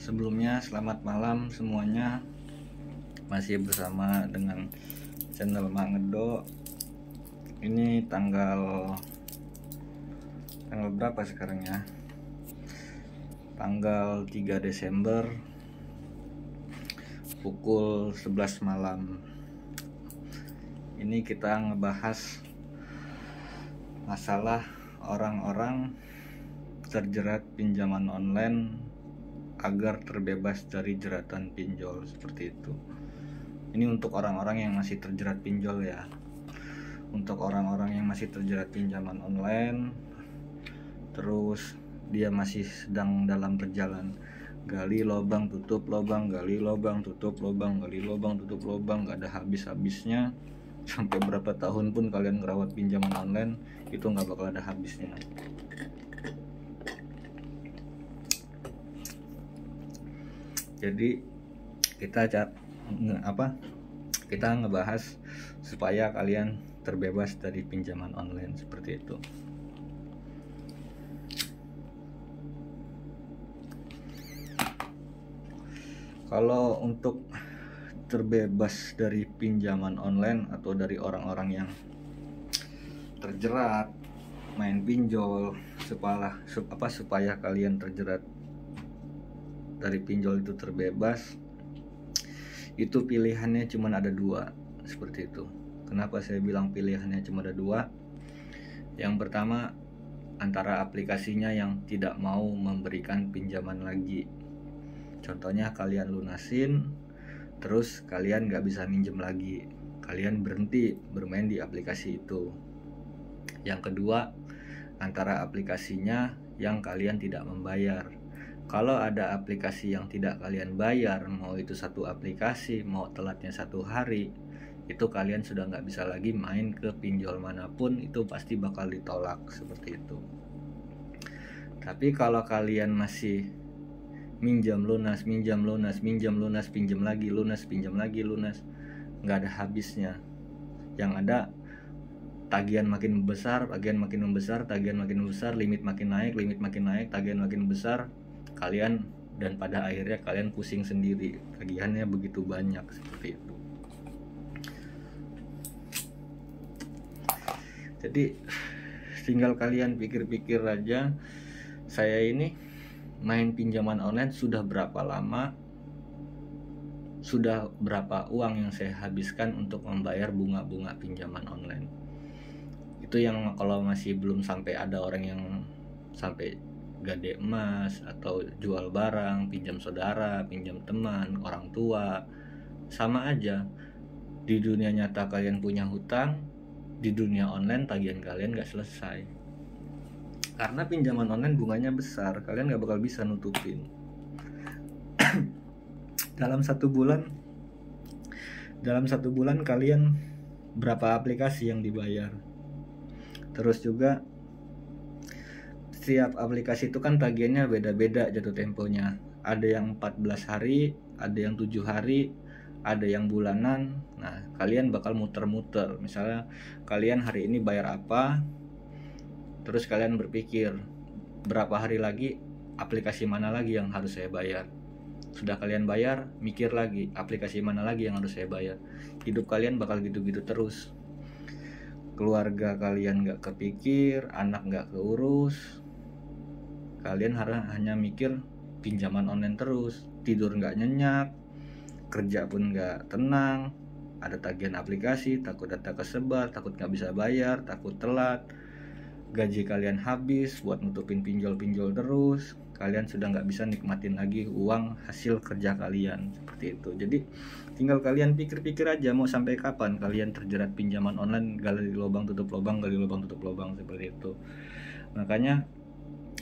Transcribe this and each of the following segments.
Sebelumnya selamat malam semuanya. Masih bersama dengan channel Mangedo. Ini tanggal berapa sekarang ya? Tanggal 3 Desember pukul 11 malam. Ini kita ngebahas masalah orang-orang terjerat pinjaman online agar terbebas dari jeratan pinjol, seperti itu. Ini untuk orang-orang yang masih terjerat pinjol ya. Untuk orang-orang yang masih terjerat pinjaman online, terus dia masih sedang dalam perjalanan gali lubang tutup lubang, gali lubang tutup lubang, gali lubang tutup lubang, gak ada habis-habisnya. Sampai berapa tahun pun kalian ngerawat pinjaman online, itu nggak bakal ada habisnya. Jadi kita ngebahas supaya kalian terbebas dari pinjaman online, seperti itu. Kalau untuk terbebas dari pinjaman online atau dari orang-orang yang terjerat main pinjol, supaya kalian terjerat dari pinjol itu terbebas, itu pilihannya cuma ada dua, seperti itu. Kenapa saya bilang pilihannya cuma ada dua? Yang pertama, antara aplikasinya yang tidak mau memberikan pinjaman lagi. Contohnya kalian lunasin, terus kalian gak bisa minjem lagi, kalian berhenti bermain di aplikasi itu. Yang kedua, antara aplikasinya yang kalian tidak membayar. Kalau ada aplikasi yang tidak kalian bayar, mau itu satu aplikasi, mau telatnya 1 hari, itu kalian sudah nggak bisa lagi main ke pinjol manapun, itu pasti bakal ditolak, seperti itu. Tapi kalau kalian masih minjam lunas, pinjam lagi, lunas, pinjam lagi, lunas, nggak ada habisnya. Yang ada tagihan makin besar, tagihan makin besar, limit makin naik, tagihan makin besar, kalian, dan pada akhirnya kalian pusing sendiri, tagihannya begitu banyak, seperti itu. Jadi tinggal kalian pikir-pikir aja, saya ini main pinjaman online sudah berapa lama, sudah berapa uang yang saya habiskan untuk membayar bunga-bunga pinjaman online. Itu yang kalau masih belum sampai ada orang yang sampai gade emas atau jual barang, pinjam saudara, pinjam teman, orang tua, sama aja. Di dunia nyata kalian punya hutang, di dunia online tagihan kalian gak selesai. Karena pinjaman online bunganya besar, kalian gak bakal bisa nutupin. Dalam satu bulan kalian berapa aplikasi yang dibayar. Terus juga setiap aplikasi itu kan tagihannya beda-beda jatuh temponya. Ada yang 14 hari, ada yang 7 hari, ada yang bulanan. Nah, kalian bakal muter-muter. Misalnya kalian hari ini bayar apa, terus kalian berpikir berapa hari lagi aplikasi mana lagi yang harus saya bayar. Sudah kalian bayar, mikir lagi aplikasi mana lagi yang harus saya bayar. Hidup kalian bakal gitu-gitu terus. Keluarga kalian gak kepikir, anak gak keurus, kalian hanya mikir pinjaman online terus, tidur gak nyenyak, kerja pun gak tenang, ada tagihan aplikasi, takut data kesebar, takut gak bisa bayar, takut telat, gaji kalian habis buat nutupin pinjol-pinjol terus, kalian sudah gak bisa nikmatin lagi uang hasil kerja kalian, seperti itu. Jadi tinggal kalian pikir-pikir aja, mau sampai kapan kalian terjerat pinjaman online, gali lubang tutup lubang, gali lubang tutup lubang, seperti itu. Makanya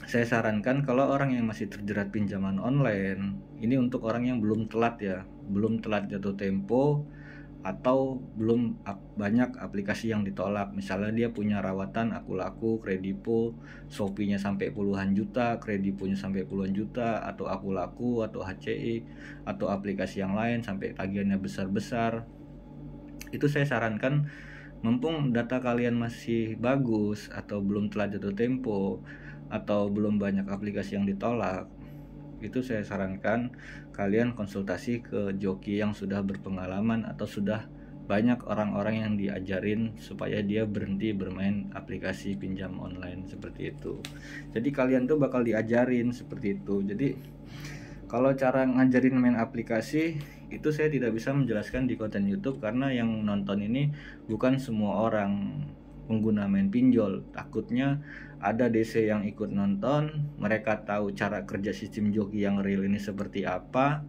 saya sarankan kalau orang yang masih terjerat pinjaman online, ini untuk orang yang belum telat ya, belum telat jatuh tempo, atau belum banyak aplikasi yang ditolak. Misalnya dia punya rawatan Akulaku, Kredipo, Shopee-nya sampai puluhan juta, Kredipo-nya sampai puluhan juta, atau Akulaku atau HCI atau aplikasi yang lain sampai tagihannya besar-besar. Itu saya sarankan, mumpung data kalian masih bagus atau belum telat jatuh tempo atau belum banyak aplikasi yang ditolak, itu saya sarankan kalian konsultasi ke joki yang sudah berpengalaman atau sudah banyak orang-orang yang diajarin supaya dia berhenti bermain aplikasi pinjam online seperti itu. Jadi kalian tuh bakal diajarin seperti itu. Jadi kalau cara ngajarin main aplikasi itu saya tidak bisa menjelaskan di konten YouTube karena yang nonton ini bukan semua orang pengguna main pinjol. Takutnya ada DC yang ikut nonton, mereka tahu cara kerja sistem joki yang real ini seperti apa,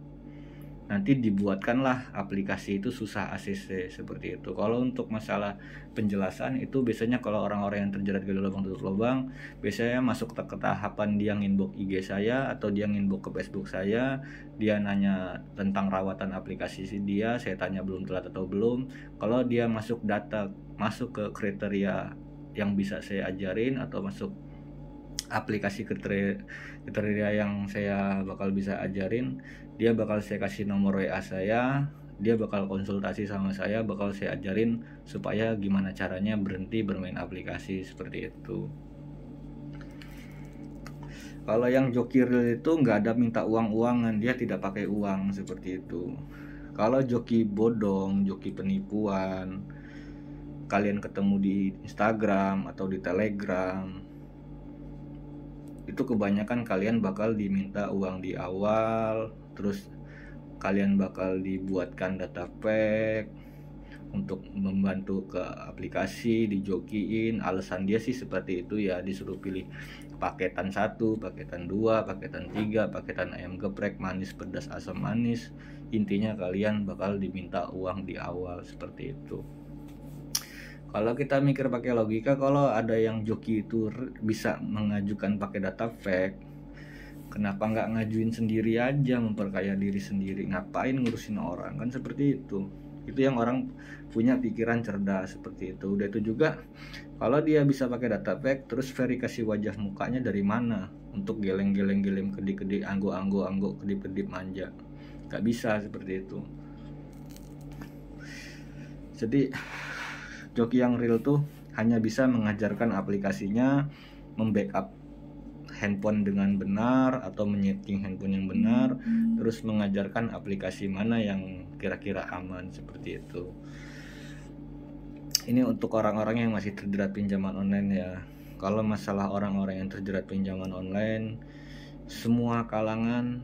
nanti dibuatkanlah aplikasi itu susah ACC seperti itu. Kalau untuk masalah penjelasan itu biasanya kalau orang-orang yang terjerat gali lubang tutup lubang, biasanya masuk ke tahapan dia nginbox IG saya atau dia nginbox ke Facebook saya, dia nanya tentang rawatan aplikasi dia, saya tanya belum telat atau belum. Kalau dia masuk ke kriteria yang bisa saya ajarin atau masuk aplikasi kriteria yang saya bakal bisa ajarin, dia bakal saya kasih nomor WA saya, dia bakal konsultasi sama saya, bakal saya ajarin supaya gimana caranya berhenti bermain aplikasi seperti itu. Kalau yang joki real itu nggak ada minta uang-uangan, dia tidak pakai uang seperti itu. Kalau joki bodong, joki penipuan, kalian ketemu di Instagram atau di Telegram, itu kebanyakan kalian bakal diminta uang di awal, terus kalian bakal dibuatkan data pack untuk membantu ke aplikasi, dijokiin. Alasan dia sih seperti itu ya, disuruh pilih paketan 1, paketan 2, paketan 3, paketan ayam geprek, manis, pedas, asam manis. Intinya kalian bakal diminta uang di awal seperti itu. Kalau kita mikir pakai logika, kalau ada yang joki itu bisa mengajukan pakai data fake, kenapa nggak ngajuin sendiri aja, memperkaya diri sendiri, ngapain ngurusin orang, kan seperti itu. Itu yang orang punya pikiran cerdas seperti itu. Udah itu juga kalau dia bisa pakai data fake, terus verifikasi wajah mukanya dari mana untuk geleng-geleng kedip-kedip, anggo kedip-kedip manja, nggak bisa seperti itu. Jadi joki yang real tuh hanya bisa mengajarkan aplikasinya, membackup handphone dengan benar atau menyeting handphone yang benar, terus mengajarkan aplikasi mana yang kira-kira aman seperti itu. Ini untuk orang-orang yang masih terjerat pinjaman online ya. Kalau masalah orang-orang yang terjerat pinjaman online, semua kalangan,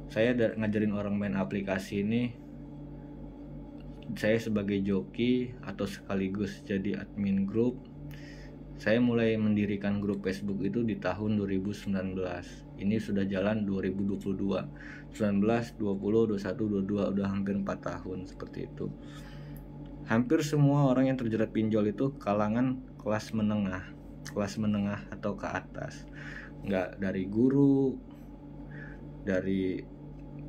saya ngajarin orang main aplikasi ini, saya sebagai joki atau sekaligus jadi admin grup, saya mulai mendirikan grup Facebook itu di tahun 2019. Ini sudah jalan 2022, 19, 20, 21, 22, udah hampir 4 tahun seperti itu. Hampir semua orang yang terjerat pinjol itu kalangan kelas menengah atau ke atas. Nggak dari guru, dari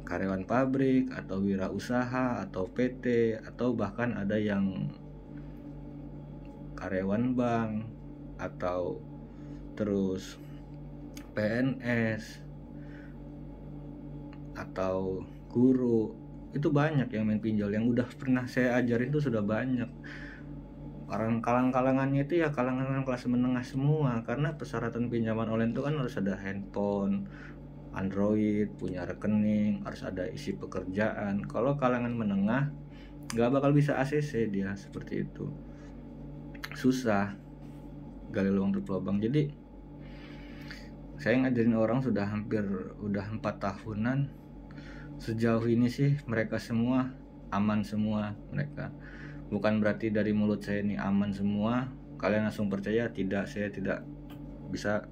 karyawan pabrik atau wirausaha atau PT, atau bahkan ada yang karyawan bank atau terus PNS atau guru. Itu banyak yang main pinjol, yang udah pernah saya ajarin itu sudah banyak. Orang kalangannya itu ya kalangan kelas menengah semua, karena persyaratan pinjaman online itu kan harus ada handphone Android, punya rekening, harus ada isi pekerjaan. Kalau kalangan menengah nggak bakal bisa ACC dia seperti itu, susah gali lubang tutup lubang. Jadi saya ngajarin orang udah 4 tahunan. Sejauh ini sih mereka semua aman semua. Mereka bukan berarti dari mulut saya ini aman semua kalian langsung percaya, tidak. Saya tidak bisa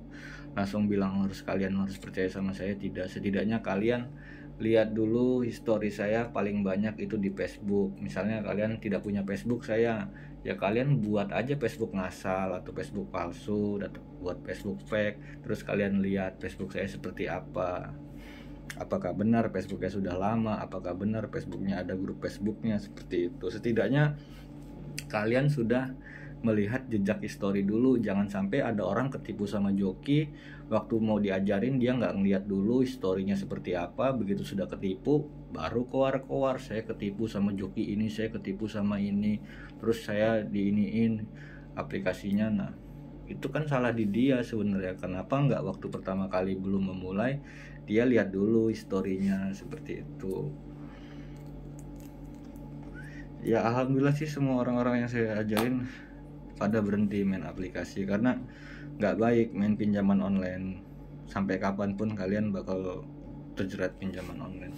langsung bilang kalian harus percaya sama saya, tidak. Setidaknya kalian lihat dulu histori saya paling banyak itu di Facebook. Misalnya kalian tidak punya Facebook saya, ya kalian buat aja Facebook ngasal atau Facebook palsu, atau buat Facebook fake, terus kalian lihat Facebook saya seperti apa. Apakah benar Facebooknya sudah lama, apakah benar Facebooknya ada grup Facebooknya, seperti itu. Setidaknya kalian sudah melihat jejak histori dulu. Jangan sampai ada orang ketipu sama joki, waktu mau diajarin dia nggak ngeliat dulu historinya seperti apa, begitu sudah ketipu baru keluar saya ketipu sama joki ini, saya ketipu sama ini, terus saya diiniin aplikasinya. Nah Itu kan salah di dia sebenarnya. Kenapa nggak waktu pertama kali belum memulai dia lihat dulu historinya seperti itu. Ya alhamdulillah sih semua orang-orang yang saya ajarin pada berhenti main aplikasi, karena nggak baik main pinjaman online. Sampai kapanpun kalian bakal terjerat pinjaman online,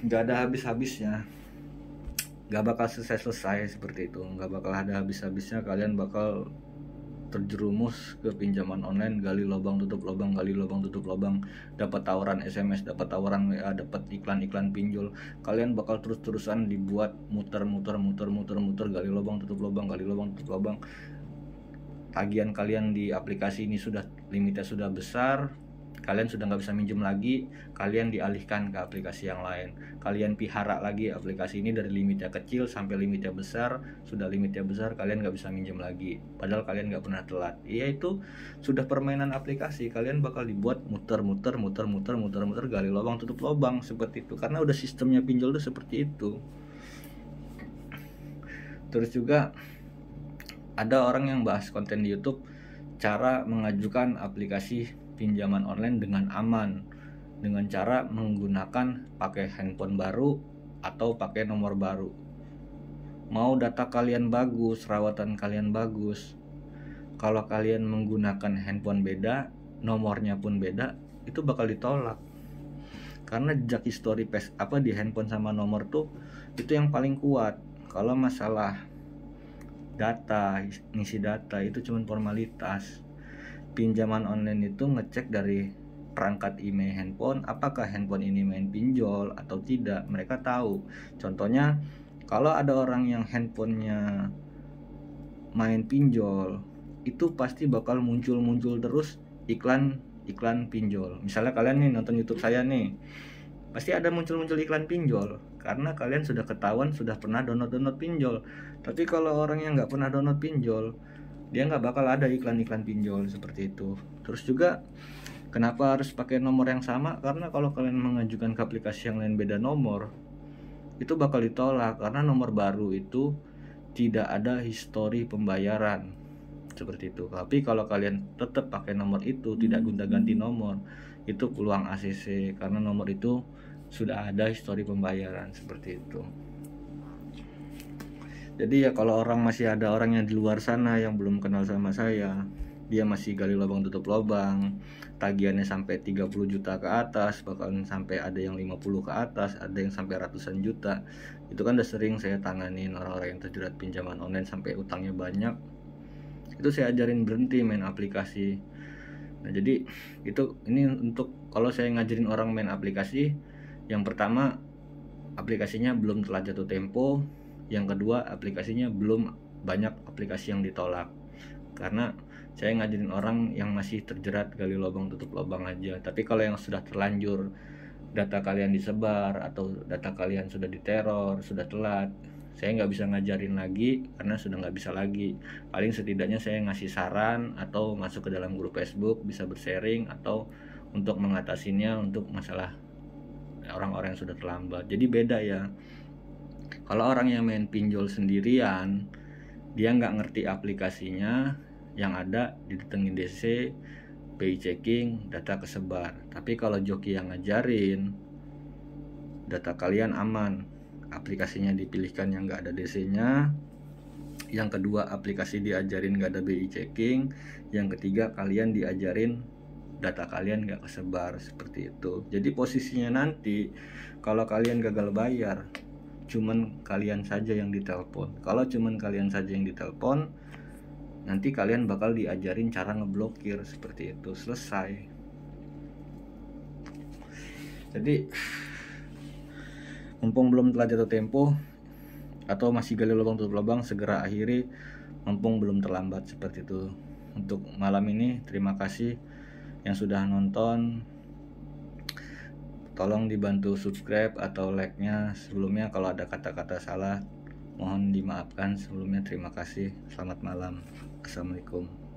nggak ada habis-habisnya, nggak bakal selesai seperti itu, nggak bakal ada habis-habisnya. Kalian bakal terjerumus ke pinjaman online, gali lubang tutup lubang, gali lubang tutup lubang, dapat tawaran SMS, dapat tawaran WA, dapat iklan-iklan pinjol. Kalian bakal terus-terusan dibuat muter, gali lubang tutup lubang, gali lubang tutup lubang. Tagihan kalian di aplikasi ini sudah limitnya sudah besar, kalian sudah nggak bisa minjem lagi, kalian dialihkan ke aplikasi yang lain. Kalian pihara lagi aplikasi ini dari limitnya kecil sampai limitnya besar. Sudah limitnya besar, kalian nggak bisa minjem lagi, padahal kalian nggak pernah telat. Iya, itu sudah permainan aplikasi. Kalian bakal dibuat muter, gali lubang tutup lubang seperti itu, karena udah sistemnya pinjol tuh seperti itu. Terus juga ada orang yang bahas konten di YouTube cara mengajukan aplikasi pinjaman online dengan aman, dengan cara menggunakan pakai handphone baru atau pakai nomor baru. Mau data kalian bagus, rawatan kalian bagus, kalau kalian menggunakan handphone beda, nomornya pun beda, itu bakal ditolak. Karena jejak histori di handphone sama nomor tuh itu yang paling kuat. Kalau masalah data, ngisi data itu cuma formalitas. Pinjaman online itu ngecek dari perangkat email handphone, apakah handphone ini main pinjol atau tidak. Mereka tahu. Contohnya, kalau ada orang yang handphonenya main pinjol, itu pasti bakal muncul terus iklan pinjol. Misalnya kalian nih nonton YouTube saya nih, pasti ada muncul iklan pinjol, karena kalian sudah ketahuan sudah pernah download pinjol. Tapi kalau orang yang nggak pernah download pinjol, dia nggak bakal ada iklan pinjol seperti itu. Terus juga kenapa harus pakai nomor yang sama? Karena kalau kalian mengajukan ke aplikasi yang lain beda nomor, itu bakal ditolak, karena nomor baru itu tidak ada histori pembayaran seperti itu. Tapi kalau kalian tetap pakai nomor itu, tidak gonta-ganti nomor, itu peluang ACC, karena nomor itu sudah ada histori pembayaran seperti itu. Jadi ya kalau masih ada orang yang di luar sana yang belum kenal sama saya, dia masih gali lubang tutup lubang, tagihannya sampai 30 juta ke atas, bahkan sampai ada yang 50 ke atas, ada yang sampai ratusan juta. Itu kan udah sering saya tanganin orang-orang yang terjerat pinjaman online sampai utangnya banyak. Itu saya ajarin berhenti main aplikasi. Nah, jadi ini untuk kalau saya ngajarin orang main aplikasi, yang pertama aplikasinya belum telah jatuh tempo, yang kedua aplikasinya belum banyak aplikasi yang ditolak. Karena saya ngajarin orang yang masih terjerat gali lubang tutup lubang aja. Tapi kalau yang sudah terlanjur data kalian disebar atau data kalian sudah diteror, sudah telat, saya nggak bisa ngajarin lagi karena sudah nggak bisa lagi. Paling setidaknya saya ngasih saran atau masuk ke dalam grup Facebook, bisa bersharing atau untuk mengatasinya untuk masalah orang-orang yang sudah terlambat. Jadi beda ya. Kalau orang yang main pinjol sendirian, dia nggak ngerti aplikasinya, yang ada didatengin DC, BI checking, data kesebar. Tapi kalau joki yang ngajarin, data kalian aman, aplikasinya dipilihkan yang nggak ada DC-nya. Yang kedua, aplikasi diajarin nggak ada BI checking. Yang ketiga, kalian diajarin data kalian nggak kesebar seperti itu. Jadi posisinya nanti kalau kalian gagal bayar, cuman kalian saja yang ditelepon. Kalau cuman kalian saja yang ditelepon, nanti kalian bakal diajarin cara ngeblokir seperti itu. Selesai. Jadi mumpung belum telah jatuh tempo atau masih gali lubang tutup lubang, segera akhiri mumpung belum terlambat seperti itu. Untuk malam ini terima kasih yang sudah nonton. Tolong dibantu subscribe atau like-nya. Sebelumnya kalau ada kata-kata salah mohon dimaafkan sebelumnya. Terima kasih. Selamat malam. Assalamualaikum.